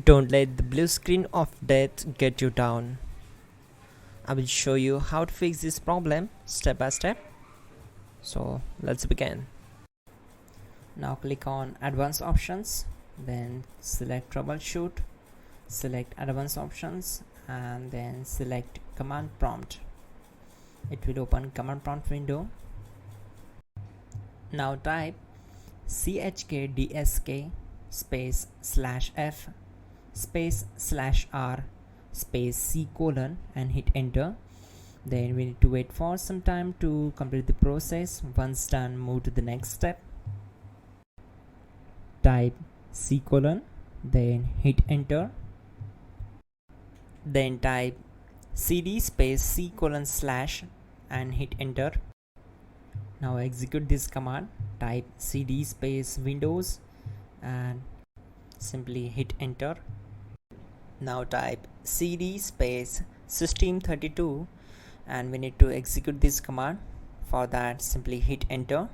Don't let the blue screen of death get you down. I will show you how to fix this problem step by step. So let's begin. Now click on Advanced Options, then select Troubleshoot, select Advanced Options, and then select Command Prompt. It will open Command Prompt window. Now type chkdsk space /f space /r space c : and hit enter. Then we need to wait for some time to complete the process. Once done, move to the next step. Type c : then hit enter. Then type cd space c : / and hit enter. Now execute this command. Type cd space windows and simply hit enter. Now type cd space system32 and we need to execute this command. For that, simply hit enter.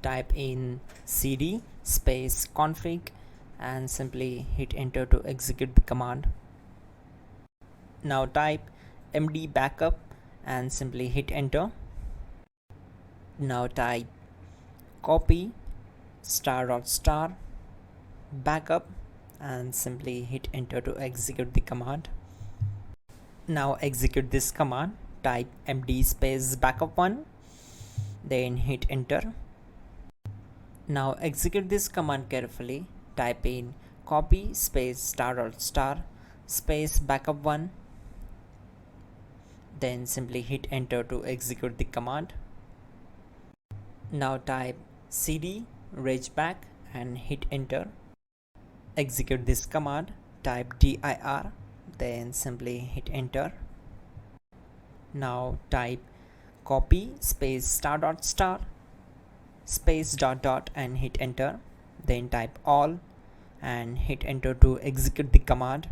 Type in cd space config and simply hit enter to execute the command. Now type md backup and simply hit enter. Now type copy *** backup and simply hit enter to execute the command. Now execute this command. Type md space backup1, then hit enter. Now execute this command carefully. Type in copy space ** space backup1, then simply hit enter to execute the command. Now type cd regback and hit enter. Execute this command. Type dir, then simply hit enter. Now type copy space ** space ... and hit enter. Then type all and hit enter to execute the command.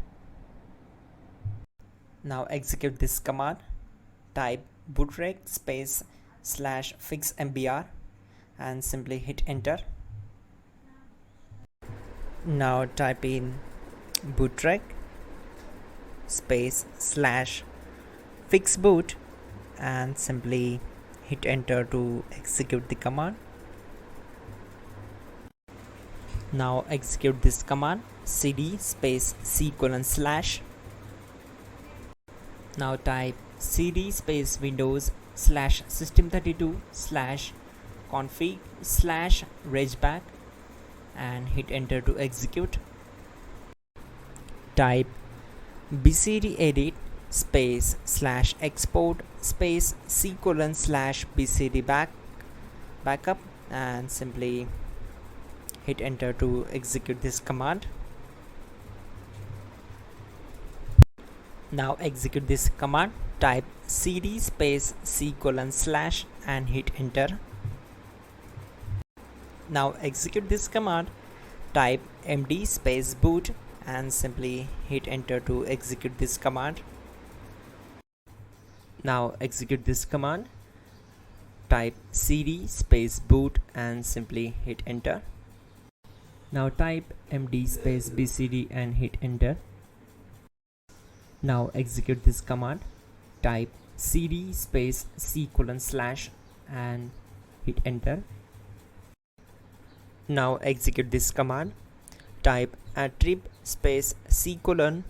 Now execute this command. Type bootrec space /fixmbr and simply hit enter. Now type in bootrec space /fixboot and simply hit enter to execute the command. Now execute this command. cd space c : /. Now type cd space windows /system32 /config /regback and hit enter to execute. Type bcdedit space /export space c : /bcd backup and simply hit enter to execute this command. Now execute this command. Type cd space c : / and hit enter. Now execute this command. Type md space boot and simply hit enter to execute this command. Now execute this command. Type cd space boot and simply hit enter. Now type md space bcd and hit enter. Now execute this command. Type cd space c : / and hit enter. Now execute this command. Type attrib space c : \boot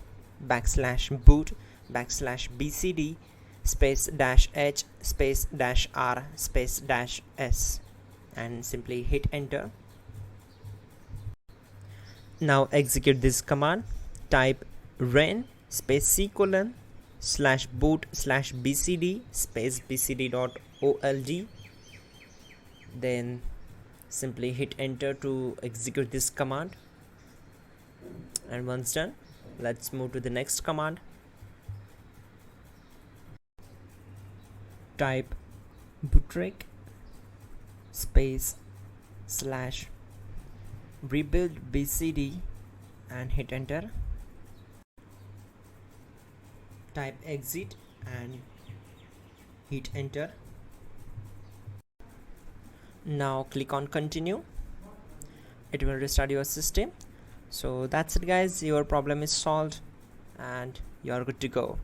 \bcd space -h space -r space -s and simply hit enter. Now execute this command. Type ren space c : /boot /bcd space bcd.olg, then simply hit enter to execute this command. And once done, let's move to the next command. Type bootrec space /rebuildbcd and hit enter. Type exit and hit enter. Now click on continue. It will restart your system. So that's it guys, your problem is solved and you're good to go.